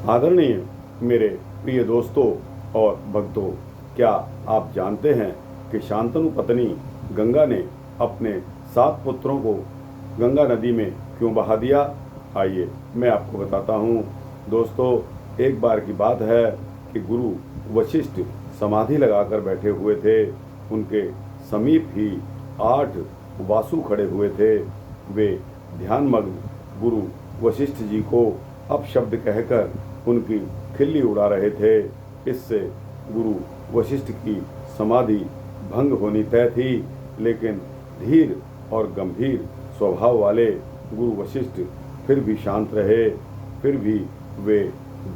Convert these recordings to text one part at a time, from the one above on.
आदरणीय मेरे प्रिय दोस्तों और भक्तों, क्या आप जानते हैं कि शांतनु पत्नी गंगा ने अपने 7 पुत्रों को गंगा नदी में क्यों बहा दिया? आइए मैं आपको बताता हूँ। दोस्तों, एक बार की बात है कि गुरु वशिष्ठ समाधि लगाकर बैठे हुए थे। उनके समीप ही 8 वासु खड़े हुए थे। वे ध्यानमग्न गुरु वशिष्ठ जी को अपशब्द कहकर उनकी खिल्ली उड़ा रहे थे। इससे गुरु वशिष्ठ की समाधि भंग होनी तय थी, लेकिन धीर और गंभीर स्वभाव वाले गुरु वशिष्ठ फिर भी शांत रहे। फिर भी वे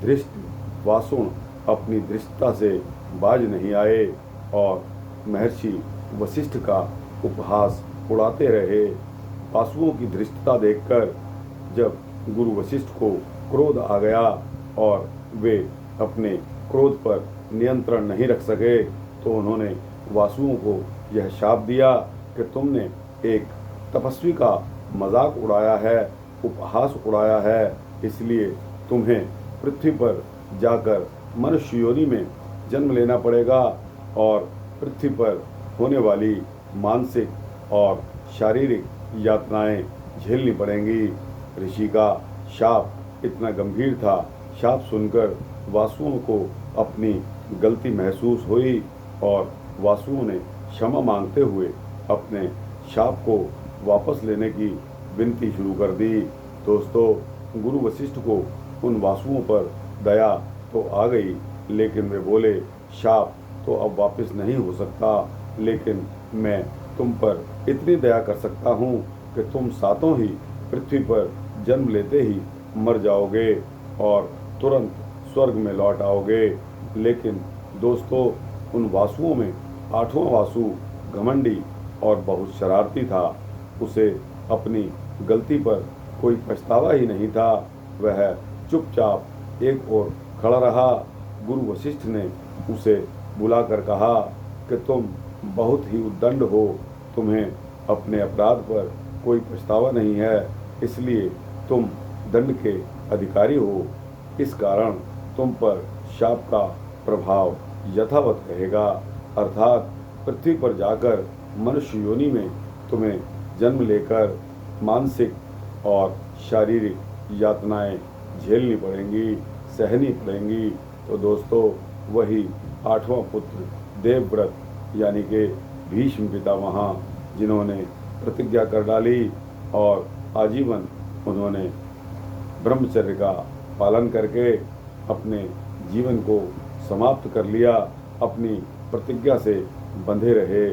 धृष्ट वासुण अपनी धृष्टता से बाज नहीं आए और महर्षि वशिष्ठ का उपहास उड़ाते रहे। वासुओं की धृष्टता देखकर जब गुरु वशिष्ठ को क्रोध आ गया और वे अपने क्रोध पर नियंत्रण नहीं रख सके, तो उन्होंने वासुओं को यह शाप दिया कि तुमने एक तपस्वी का मजाक उड़ाया है, उपहास उड़ाया है, इसलिए तुम्हें पृथ्वी पर जाकर मनुष्य योनि में जन्म लेना पड़ेगा और पृथ्वी पर होने वाली मानसिक और शारीरिक यातनाएं झेलनी पड़ेंगी। ऋषि का शाप इतना गंभीर था। शाप सुनकर वासुओं को अपनी गलती महसूस हुई और वासुओं ने क्षमा मांगते हुए अपने शाप को वापस लेने की विनती शुरू कर दी। दोस्तों, गुरु वशिष्ठ को उन वासुओं पर दया तो आ गई, लेकिन वे बोले, शाप तो अब वापस नहीं हो सकता, लेकिन मैं तुम पर इतनी दया कर सकता हूँ कि तुम सातों ही पृथ्वी पर जन्म लेते ही मर जाओगे और तुरंत स्वर्ग में लौट आओगे। लेकिन दोस्तों, उन वासुओं में 8वां वासु घमंडी और बहुत शरारती था। उसे अपनी गलती पर कोई पछतावा ही नहीं था। वह चुपचाप एक ओर खड़ा रहा। गुरु वशिष्ठ ने उसे बुलाकर कहा कि तुम बहुत ही उद्दंड हो, तुम्हें अपने अपराध पर कोई पछतावा नहीं है, इसलिए तुम दंड के अधिकारी हो। इस कारण तुम पर शाप का प्रभाव यथावत रहेगा, अर्थात पृथ्वी पर जाकर मनुष्य योनि में तुम्हें जन्म लेकर मानसिक और शारीरिक यातनाएं झेलनी पड़ेंगी, सहनी पड़ेंगी। तो दोस्तों, वही 8वां पुत्र देवव्रत यानी कि भीष्म पितामह, जिन्होंने प्रतिज्ञा कर डाली और आजीवन उन्होंने ब्रह्मचर्य का पालन करके अपने जीवन को समाप्त कर लिया, अपनी प्रतिज्ञा से बंधे रहे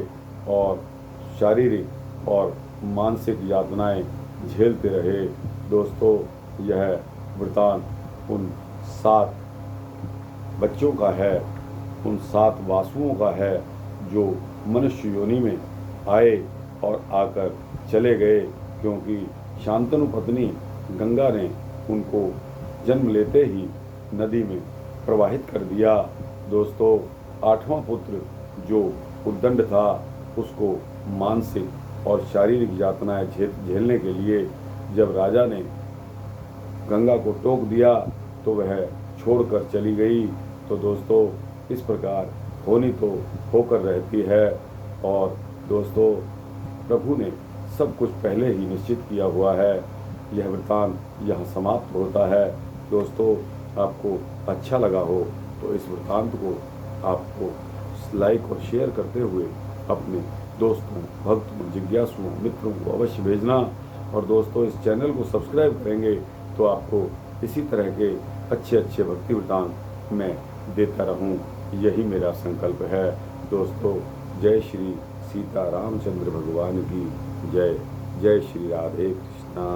और शारीरिक और मानसिक यातनाएं झेलते रहे। दोस्तों, यह वृतांत उन 7 बच्चों का है, उन 7 वासुओं का है जो मनुष्य योनि में आए और आकर चले गए, क्योंकि शांतनु पत्नी गंगा ने उनको जन्म लेते ही नदी में प्रवाहित कर दिया। दोस्तों, 8वां पुत्र जो उद्दंड था, उसको मानसिक और शारीरिक यातनाएं झेलने के लिए जब राजा ने गंगा को टोक दिया तो वह छोड़कर चली गई। तो दोस्तों, इस प्रकार होनी तो होकर रहती है और दोस्तों, प्रभु ने सब कुछ पहले ही निश्चित किया हुआ है। यह वृतांत यहाँ समाप्त होता है। दोस्तों, आपको अच्छा लगा हो तो इस वृतांत को आपको लाइक और शेयर करते हुए अपने दोस्तों, भक्तों, जिज्ञासुओं, मित्रों को अवश्य भेजना। और दोस्तों, इस चैनल को सब्सक्राइब करेंगे तो आपको इसी तरह के अच्छे अच्छे भक्ति वृतांत मैं देता रहूं, यही मेरा संकल्प है। दोस्तों, जय श्री सीता रामचंद्र भगवान की जय। जय श्री राधे कृष्णा।